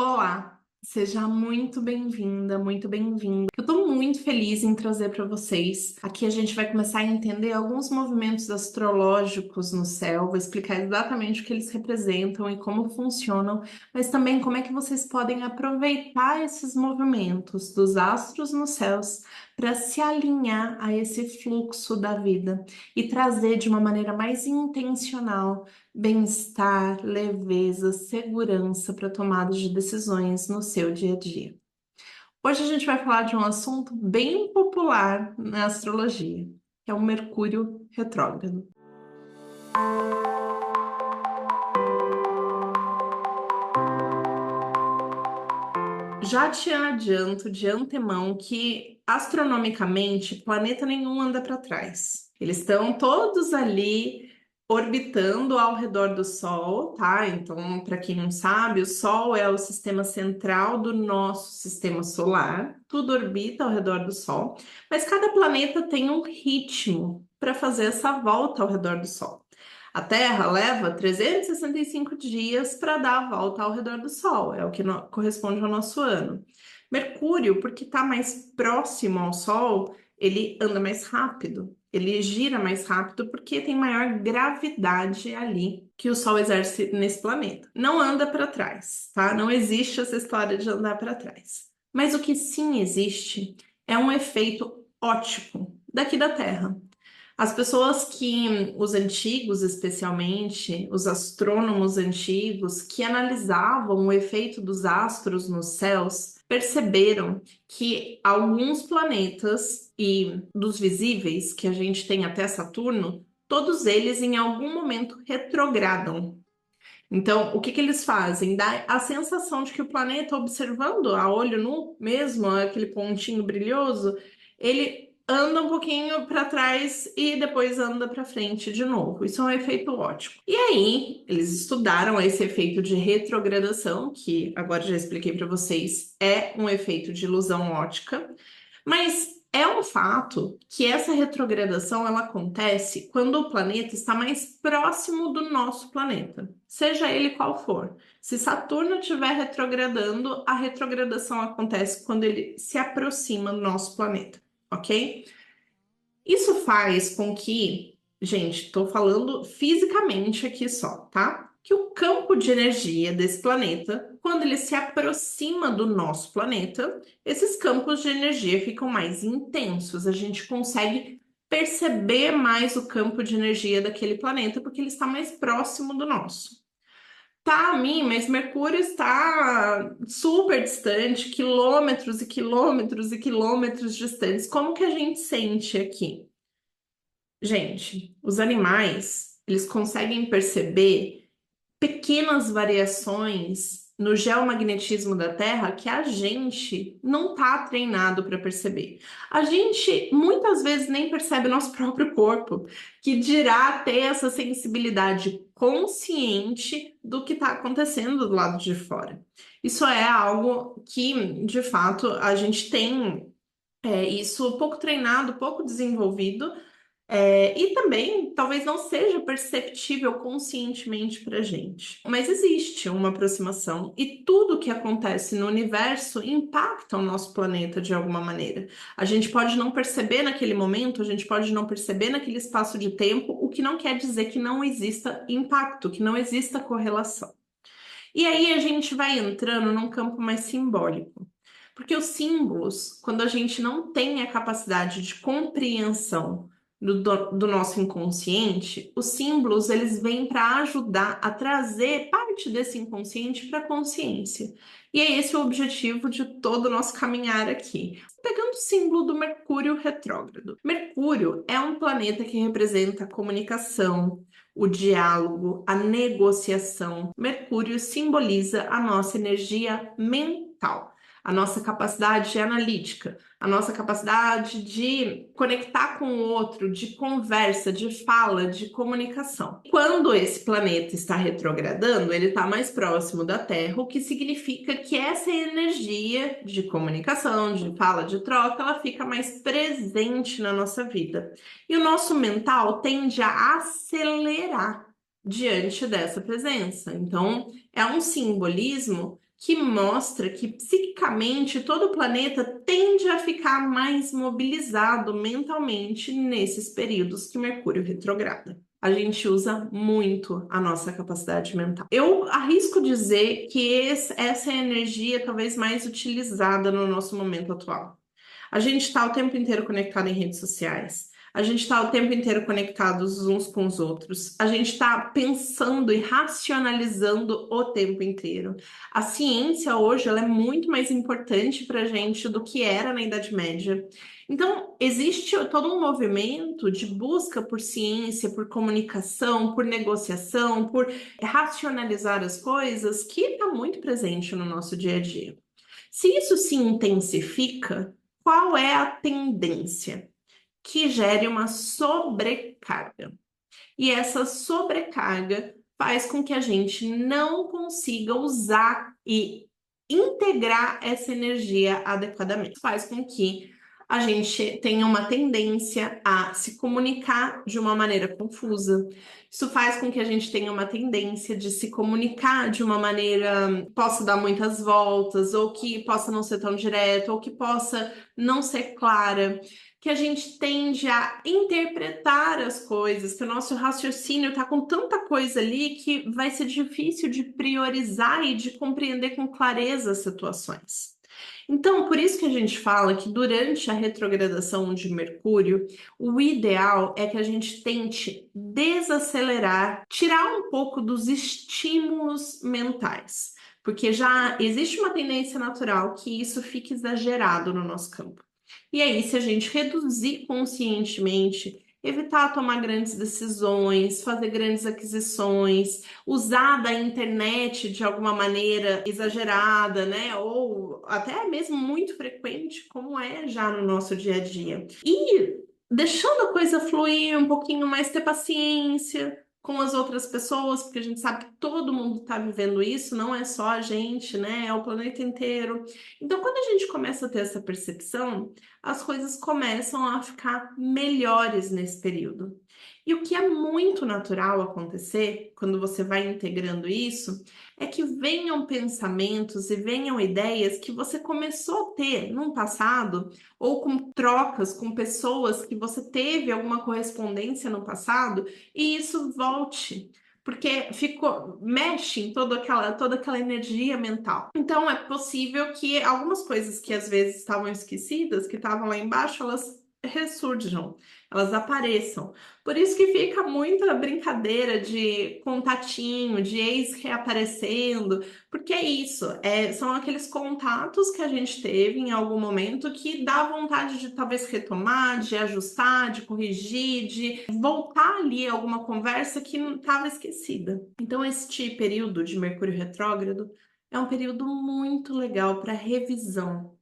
Olá, seja muito bem-vinda, muito bem-vindo. Eu estou muito feliz em trazer para vocês. Aqui a gente vai começar a entender alguns movimentos astrológicos no céu, vou explicar exatamente o que eles representam e como funcionam, mas também como é que vocês podem aproveitar esses movimentos dos astros nos céus para se alinhar a esse fluxo da vida e trazer de uma maneira mais intencional bem-estar, leveza, segurança para tomada de decisões no seu dia a dia. Hoje a gente vai falar de um assunto bem popular na astrologia, que é o Mercúrio retrógrado. Já te adianto de antemão que, astronomicamente, planeta nenhum anda para trás. Eles estão todos ali orbitando ao redor do Sol, tá? Então, para quem não sabe, o Sol é o sistema central do nosso sistema solar. Tudo orbita ao redor do Sol, mas cada planeta tem um ritmo para fazer essa volta ao redor do Sol. A Terra leva 365 dias para dar a volta ao redor do Sol, é o que corresponde ao nosso ano. Mercúrio, porque está mais próximo ao Sol, ele anda mais rápido, ele gira mais rápido porque tem maior gravidade ali que o Sol exerce nesse planeta. Não anda para trás, tá? Não existe essa história de andar para trás. Mas o que sim existe é um efeito ótico daqui da Terra. As pessoas os antigos especialmente, os astrônomos antigos, que analisavam o efeito dos astros nos céus, perceberam que alguns planetas e dos visíveis que a gente tem até Saturno, todos eles em algum momento retrogradam. Então, o que que eles fazem? Dá a sensação de que o planeta, observando a olho nu mesmo, aquele pontinho brilhoso, ele anda um pouquinho para trás e depois anda para frente de novo. Isso é um efeito ótico. E aí, eles estudaram esse efeito de retrogradação, que agora já expliquei para vocês, é um efeito de ilusão ótica, mas é um fato que essa retrogradação ela acontece quando o planeta está mais próximo do nosso planeta, seja ele qual for. Se Saturno estiver retrogradando, a retrogradação acontece quando ele se aproxima do nosso planeta, ok? Isso faz com que, gente, estou falando fisicamente aqui só, tá? Que o campo de energia desse planeta, quando ele se aproxima do nosso planeta, esses campos de energia ficam mais intensos. A gente consegue perceber mais o campo de energia daquele planeta porque ele está mais próximo do nosso. Tá, a mim, mas Mercúrio está super distante, quilômetros e quilômetros e quilômetros distantes. Como que a gente sente aqui? Gente, os animais, eles conseguem perceber pequenas variações no geomagnetismo da Terra que a gente não está treinado para perceber. A gente muitas vezes nem percebe nosso próprio corpo, que dirá ter essa sensibilidade consciente do que está acontecendo do lado de fora. Isso é algo que, de fato, a gente tem isso pouco treinado, pouco desenvolvido e também talvez não seja perceptível conscientemente para a gente. Mas existe uma aproximação e tudo que acontece no universo impacta o nosso planeta de alguma maneira. A gente pode não perceber naquele momento, a gente pode não perceber naquele espaço de tempo, o que não quer dizer que não exista impacto, que não exista correlação. E aí a gente vai entrando num campo mais simbólico. Porque os símbolos, quando a gente não tem a capacidade de compreensão do nosso inconsciente, os símbolos eles vêm para ajudar a trazer parte desse inconsciente para a consciência. E é esse o objetivo de todo o nosso caminhar aqui. Pegando o símbolo do Mercúrio retrógrado. Mercúrio é um planeta que representa a comunicação, o diálogo, a negociação. Mercúrio simboliza a nossa energia mental, a nossa capacidade analítica, a nossa capacidade de conectar com o outro, de conversa, de fala, de comunicação. Quando esse planeta está retrogradando, ele está mais próximo da Terra, o que significa que essa energia de comunicação, de fala, de troca, ela fica mais presente na nossa vida. E o nosso mental tende a acelerar diante dessa presença. Então, é um simbolismo que mostra que psiquicamente todo o planeta tende a ficar mais mobilizado mentalmente nesses períodos que Mercúrio retrograda. A gente usa muito a nossa capacidade mental. Eu arrisco dizer que essa é a energia talvez mais utilizada no nosso momento atual. A gente está o tempo inteiro conectado em redes sociais. A gente está o tempo inteiro conectados uns com os outros. A gente está pensando e racionalizando o tempo inteiro. A ciência hoje ela é muito mais importante para a gente do que era na Idade Média. Então, existe todo um movimento de busca por ciência, por comunicação, por negociação, por racionalizar as coisas que está muito presente no nosso dia a dia. Se isso se intensifica, qual é a tendência? Que gere uma sobrecarga. E essa sobrecarga faz com que a gente não consiga usar e integrar essa energia adequadamente. Faz com que a gente tenha uma tendência a se comunicar de uma maneira confusa. Isso faz com que a gente tenha uma tendência de se comunicar de uma maneira que possa dar muitas voltas, ou que possa não ser tão direto, ou que possa não ser clara, que a gente tende a interpretar as coisas, que o nosso raciocínio está com tanta coisa ali que vai ser difícil de priorizar e de compreender com clareza as situações. Então, por isso que a gente fala que durante a retrogradação de Mercúrio, o ideal é que a gente tente desacelerar, tirar um pouco dos estímulos mentais, porque já existe uma tendência natural que isso fique exagerado no nosso campo. E aí, se a gente reduzir conscientemente, evitar tomar grandes decisões, fazer grandes aquisições, usar da internet de alguma maneira exagerada, né? Ou até mesmo muito frequente, como é já no nosso dia a dia. E deixando a coisa fluir um pouquinho mais, ter paciência com as outras pessoas, porque a gente sabe que todo mundo está vivendo isso, não é só a gente, né? É o planeta inteiro. Então, quando a gente começa a ter essa percepção, as coisas começam a ficar melhores nesse período. E o que é muito natural acontecer quando você vai integrando isso é que venham pensamentos e venham ideias que você começou a ter no passado, ou com trocas com pessoas que você teve alguma correspondência no passado, e isso volte. Porque ficou, mexe em toda aquela energia mental. Então é possível que algumas coisas que às vezes estavam esquecidas, que estavam lá embaixo, elas ressurjam, elas apareçam. Por isso que fica muita brincadeira de contatinho, de ex reaparecendo, porque é isso, são aqueles contatos que a gente teve em algum momento que dá vontade de talvez retomar, de ajustar, de corrigir, de voltar ali a alguma conversa que não estava esquecida. Então, este período de Mercúrio retrógrado é um período muito legal para revisão,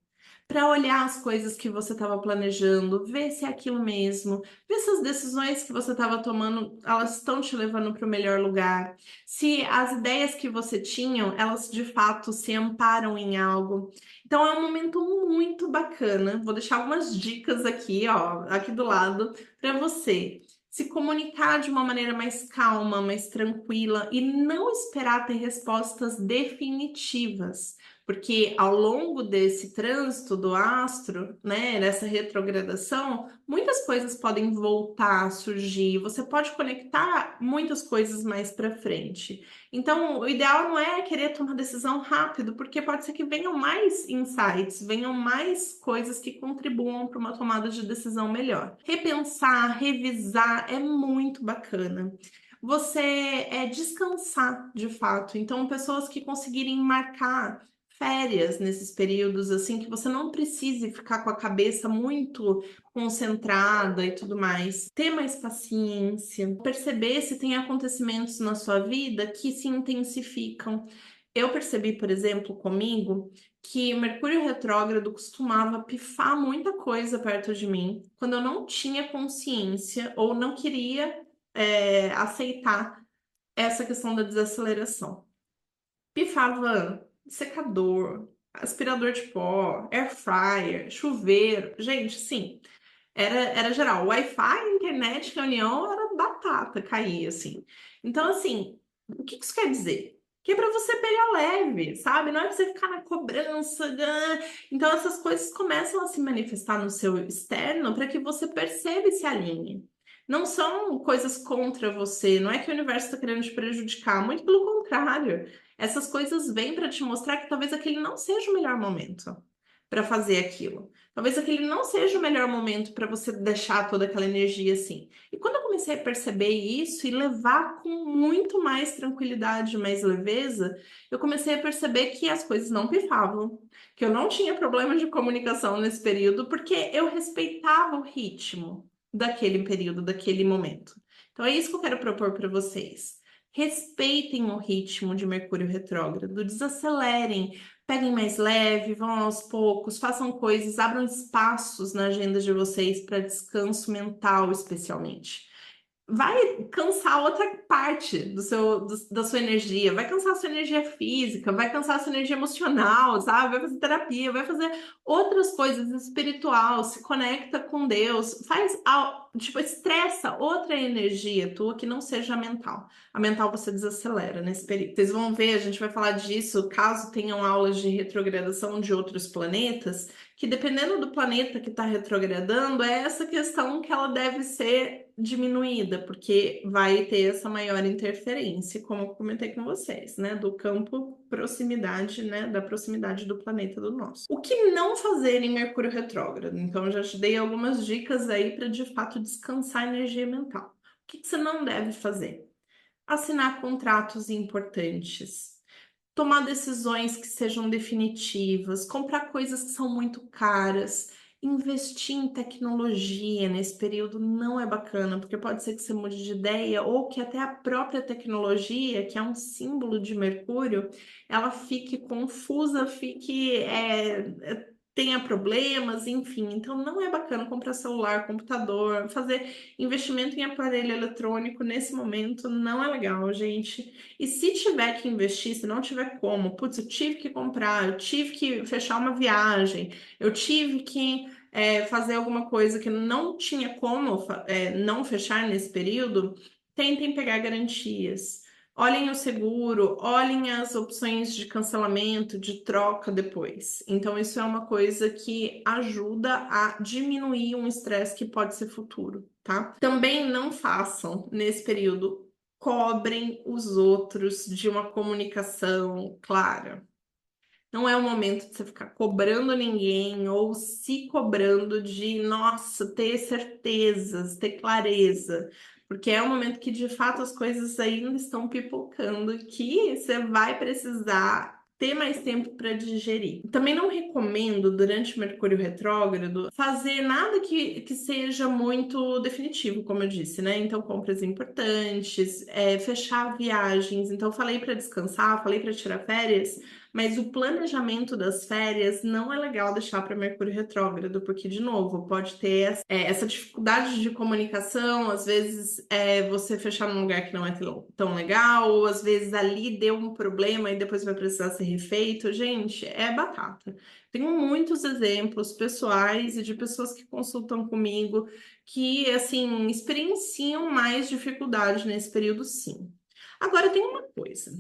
para olhar as coisas que você estava planejando, ver se é aquilo mesmo, ver se as decisões que você estava tomando, elas estão te levando para o melhor lugar, se as ideias que você tinha, elas de fato se amparam em algo. Então é um momento muito bacana. Vou deixar algumas dicas aqui, ó, aqui do lado, para você se comunicar de uma maneira mais calma, mais tranquila e não esperar ter respostas definitivas. Porque ao longo desse trânsito do astro, né, nessa retrogradação, muitas coisas podem voltar a surgir, você pode conectar muitas coisas mais para frente. Então, o ideal não é querer tomar decisão rápido, porque pode ser que venham mais insights, venham mais coisas que contribuam para uma tomada de decisão melhor. Repensar, revisar é muito bacana. Você descansar de fato. Então, pessoas que conseguirem marcar férias nesses períodos, assim, que você não precise ficar com a cabeça muito concentrada e tudo mais. Ter mais paciência, perceber se tem acontecimentos na sua vida que se intensificam. Eu percebi, por exemplo, comigo, que Mercúrio retrógrado costumava pifar muita coisa perto de mim quando eu não tinha consciência ou não queria aceitar essa questão da desaceleração. Pifava secador, aspirador de pó, air fryer, chuveiro. Gente, sim, era geral. Wi-Fi, internet, reunião, era batata, caía, assim. Então, assim, o que isso quer dizer? que é para você pegar leve, sabe? Não é para você ficar na cobrança. Então, essas coisas começam a se manifestar no seu externo para que você perceba e se alinhe. Não são coisas contra você, não é que o universo está querendo te prejudicar, muito pelo contrário. Essas coisas vêm para te mostrar que talvez aquele não seja o melhor momento para fazer aquilo. Talvez aquele não seja o melhor momento para você deixar toda aquela energia assim. E quando eu comecei a perceber isso e levar com muito mais tranquilidade, mais leveza, eu comecei a perceber que as coisas não pifavam, que eu não tinha problema de comunicação nesse período, porque eu respeitava o ritmo daquele período, daquele momento. Então é isso que eu quero propor para vocês. Respeitem o ritmo de Mercúrio retrógrado, desacelerem, peguem mais leve, vão aos poucos, façam coisas, abram espaços na agenda de vocês para descanso mental, especialmente. Vai cansar outra parte da sua energia, vai cansar a sua energia física, vai cansar a sua energia emocional, sabe? Vai fazer terapia, vai fazer outras coisas espiritual, se conecta com Deus, tipo, estressa outra energia tua que não seja a mental. A mental você desacelera nesse período. Vocês vão ver, a gente vai falar disso caso tenham aulas de retrogradação de outros planetas, que dependendo do planeta que está retrogradando, é essa questão que ela deve ser diminuída, porque vai ter essa maior interferência, como eu comentei com vocês, né, do campo proximidade, né, da proximidade do planeta do nosso. O que não fazer em Mercúrio retrógrado? Então, eu já te dei algumas dicas aí para de fato descansar a energia mental. O que você não deve fazer? Assinar contratos importantes, tomar decisões que sejam definitivas, comprar coisas que são muito caras, investir em tecnologia nesse período não é bacana, porque pode ser que você mude de ideia ou que até a própria tecnologia, que é um símbolo de Mercúrio, ela fique confusa, tenha problemas, enfim. Então não é bacana comprar celular, computador, fazer investimento em aparelho eletrônico nesse momento não é legal, gente. E se tiver que investir, se não tiver como, putz, eu tive que comprar, eu tive que fechar uma viagem, eu tive que fazer alguma coisa que não tinha como não fechar nesse período, tentem pegar garantias. Olhem o seguro, olhem as opções de cancelamento, de troca depois. Então, isso é uma coisa que ajuda a diminuir um estresse que pode ser futuro, tá? Também não façam nesse período, cobrem os outros de uma comunicação clara. Não é o momento de você ficar cobrando ninguém ou se cobrando de, nossa, ter certezas, ter clareza, porque é um momento que de fato as coisas ainda estão pipocando e que você vai precisar ter mais tempo para digerir. Também não recomendo, durante o Mercúrio retrógrado, fazer nada que seja muito definitivo, como eu disse, né? Então, compras importantes, fechar viagens. Então, falei para descansar, falei para tirar férias. Mas o planejamento das férias não é legal deixar para Mercúrio retrógrado, porque, de novo, pode ter essa dificuldade de comunicação, às vezes você fechar num lugar que não é tão legal, ou às vezes ali deu um problema e depois vai precisar ser refeito. Gente, é batata. Tenho muitos exemplos pessoais e de pessoas que consultam comigo que, assim, experienciam mais dificuldade nesse período, sim. Agora, tem uma coisa.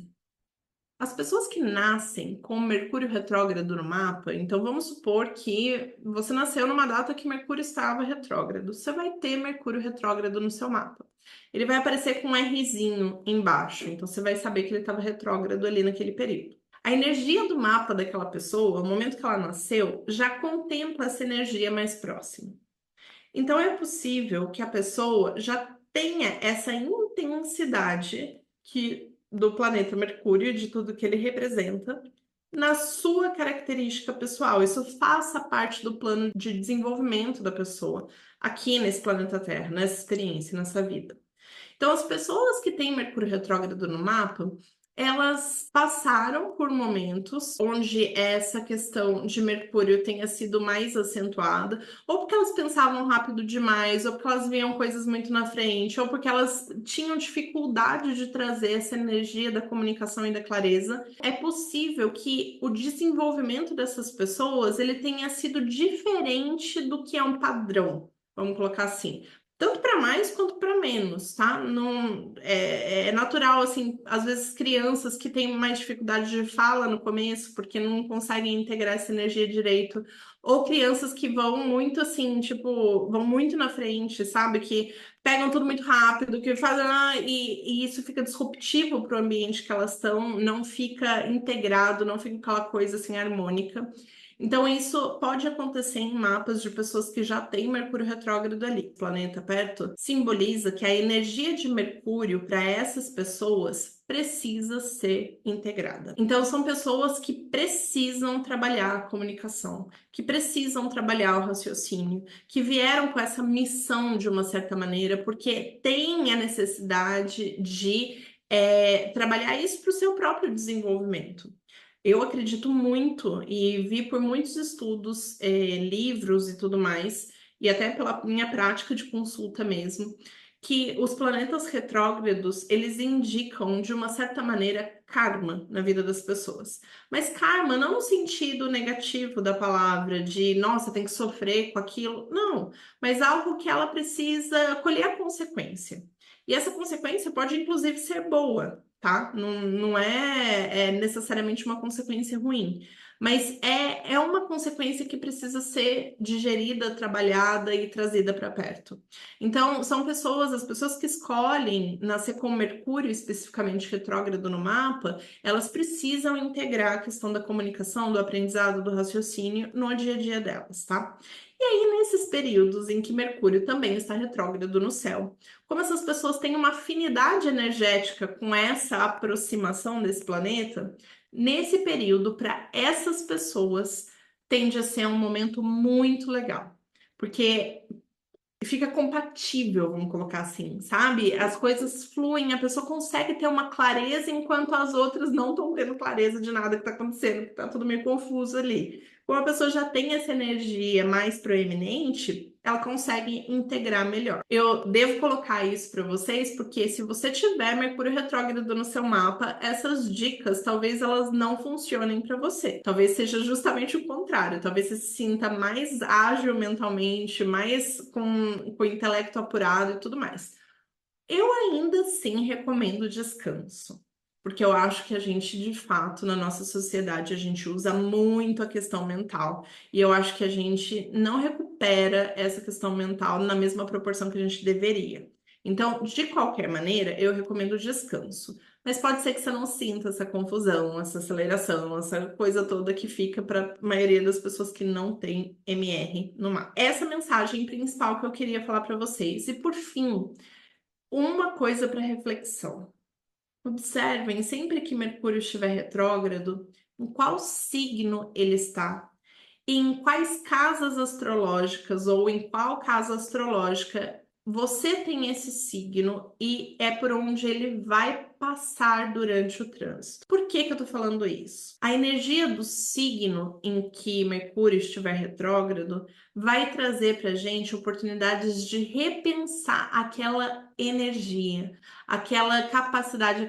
As pessoas que nascem com Mercúrio retrógrado no mapa, então vamos supor que você nasceu numa data que Mercúrio estava retrógrado. Você vai ter Mercúrio retrógrado no seu mapa. Ele vai aparecer com um Rzinho embaixo, então você vai saber que ele estava retrógrado ali naquele período. A energia do mapa daquela pessoa, no momento que ela nasceu, já contempla essa energia mais próxima. Então é possível que a pessoa já tenha essa intensidade do planeta Mercúrio, de tudo que ele representa, na sua característica pessoal. Isso faça parte do plano de desenvolvimento da pessoa aqui nesse planeta Terra, nessa experiência, nessa vida. Então, as pessoas que têm Mercúrio retrógrado no mapa, elas passaram por momentos onde essa questão de Mercúrio tenha sido mais acentuada, ou porque elas pensavam rápido demais, ou porque elas viam coisas muito na frente, ou porque elas tinham dificuldade de trazer essa energia da comunicação e da clareza. É possível que o desenvolvimento dessas pessoas ele tenha sido diferente do que é um padrão, vamos colocar assim. tanto para mais quanto para menos, tá? Não, é natural, assim, às vezes crianças que têm mais dificuldade de fala no começo, porque não conseguem integrar essa energia direito, ou crianças que vão muito assim, tipo, vão muito na frente, sabe? Que pegam tudo muito rápido, que fazem, e isso fica disruptivo para o ambiente que elas estão, não fica integrado, não fica aquela coisa assim harmônica. Então, isso pode acontecer em mapas de pessoas que já têm Mercúrio retrógrado ali. O planeta perto simboliza que a energia de Mercúrio para essas pessoas precisa ser integrada. Então, são pessoas que precisam trabalhar a comunicação, que precisam trabalhar o raciocínio, que vieram com essa missão de uma certa maneira, porque tem a necessidade de trabalhar isso para o seu próprio desenvolvimento. Eu acredito muito e vi por muitos estudos, livros e tudo mais, e até pela minha prática de consulta mesmo, que os planetas retrógrados, eles indicam, de uma certa maneira, karma na vida das pessoas. Mas karma não no sentido negativo da palavra, de, nossa, tem que sofrer com aquilo. Não, mas algo que ela precisa colher a consequência. E essa consequência pode, inclusive, ser boa, tá? Não é necessariamente uma consequência ruim, mas é uma consequência que precisa ser digerida, trabalhada e trazida para perto. Então, são pessoas, as pessoas que escolhem nascer com Mercúrio especificamente retrógrado no mapa, elas precisam integrar a questão da comunicação, do aprendizado, do raciocínio no dia a dia delas, tá? E aí, nesses períodos em que Mercúrio também está retrógrado no céu, como essas pessoas têm uma afinidade energética com essa aproximação desse planeta, nesse período, para essas pessoas, tende a ser um momento muito legal. Porque fica compatível, vamos colocar assim, sabe? As coisas fluem, a pessoa consegue ter uma clareza enquanto as outras não estão tendo clareza de nada que está acontecendo, tá tudo meio confuso ali. Como a pessoa já tem essa energia mais proeminente, ela consegue integrar melhor. Eu devo colocar isso para vocês porque se você tiver Mercúrio retrógrado no seu mapa, essas dicas talvez elas não funcionem para você. Talvez seja justamente o contrário. Talvez você se sinta mais ágil mentalmente, mais com o intelecto apurado e tudo mais. Eu ainda assim recomendo descanso, porque eu acho que a gente, de fato, na nossa sociedade, a gente usa muito a questão mental, e eu acho que a gente não recupera essa questão mental na mesma proporção que a gente deveria. Então, de qualquer maneira, eu recomendo descanso. Mas pode ser que você não sinta essa confusão, essa aceleração, essa coisa toda que fica para a maioria das pessoas que não tem MR no mapa. Essa mensagem principal que eu queria falar para vocês. E por fim, uma coisa para reflexão. Observem, sempre que Mercúrio estiver retrógrado, em qual signo ele está, e em quais casas astrológicas ou em qual casa astrológica você tem esse signo e é por onde ele vai passar durante o trânsito. Por que que eu tô falando isso? A energia do signo em que Mercúrio estiver retrógrado vai trazer para gente oportunidades de repensar aquela energia, aquela capacidade,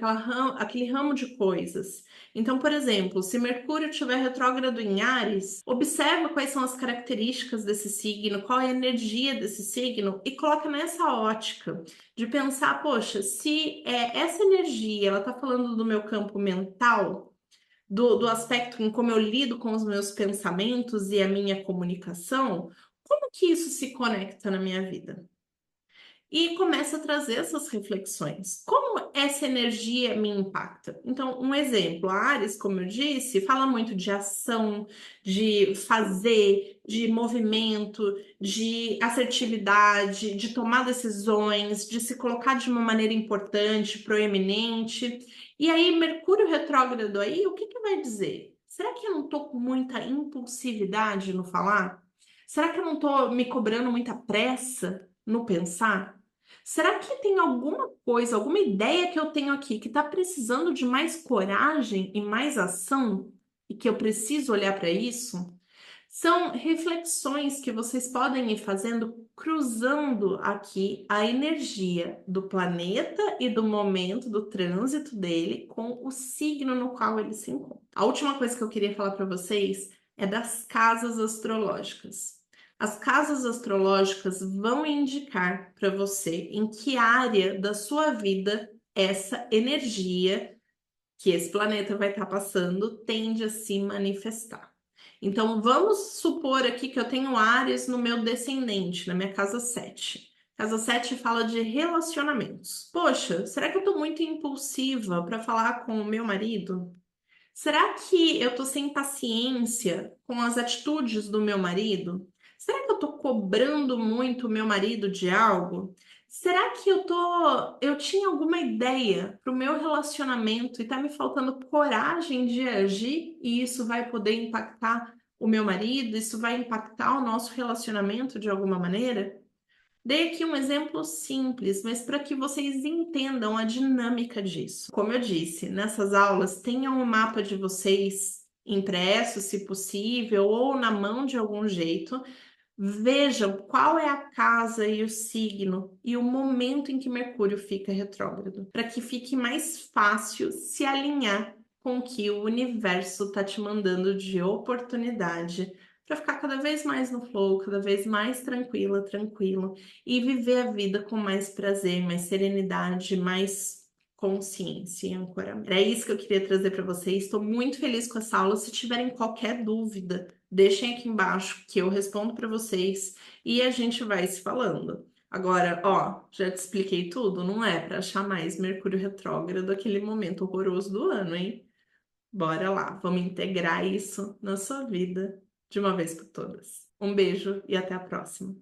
aquele ramo de coisas. Então, por exemplo, se Mercúrio estiver retrógrado em Áries, observa quais são as características desse signo, qual é a energia desse signo e coloca nessa ótica de pensar, poxa, se essa energia ela está falando do meu campo mental, do aspecto em como eu lido com os meus pensamentos e a minha comunicação, como que isso se conecta na minha vida? E começa a trazer essas reflexões. Como essa energia me impacta? Então, um exemplo, a Ares, como eu disse, fala muito de ação, de fazer, de movimento, de assertividade, de tomar decisões, de se colocar de uma maneira importante, proeminente. E aí, Mercúrio retrógrado aí, o que que vai dizer? Será que eu não estou com muita impulsividade no falar? Será que eu não estou me cobrando muita pressa no pensar? Será que tem alguma coisa, alguma ideia que eu tenho aqui que está precisando de mais coragem e mais ação e que eu preciso olhar para isso? São reflexões que vocês podem ir fazendo, cruzando aqui a energia do planeta e do momento do trânsito dele com o signo no qual ele se encontra. A última coisa que eu queria falar para vocês é das casas astrológicas. As casas astrológicas vão indicar para você em que área da sua vida essa energia que esse planeta vai estar passando tende a se manifestar. Então, vamos supor aqui que eu tenho Áries no meu descendente, na minha casa 7. Casa 7 fala de relacionamentos. Poxa, será que eu estou muito impulsiva para falar com o meu marido? Será que eu tô sem paciência com as atitudes do meu marido? Será que eu tô cobrando muito o meu marido de algo? Será que eu tinha alguma ideia para o meu relacionamento e tá me faltando coragem de agir e isso vai poder impactar o meu marido? Isso vai impactar o nosso relacionamento de alguma maneira? Dei aqui um exemplo simples, mas para que vocês entendam a dinâmica disso. Como eu disse, nessas aulas tenham o mapa de vocês impresso, se possível, ou na mão de algum jeito. Vejam qual é a casa e o signo e o momento em que Mercúrio fica retrógrado, para que fique mais fácil se alinhar com o que o universo está te mandando de oportunidade para ficar cada vez mais no flow, cada vez mais tranquila, tranquilo e viver a vida com mais prazer, mais serenidade, mais consciência e ancoramento. Era isso que eu queria trazer para vocês. Estou muito feliz com essa aula. Se tiverem qualquer dúvida, deixem aqui embaixo que eu respondo para vocês e a gente vai se falando. Agora, ó, já te expliquei tudo, não é para achar mais Mercúrio retrógrado aquele momento horroroso do ano, hein? Bora lá, vamos integrar isso na sua vida de uma vez por todas. Um beijo e até a próxima.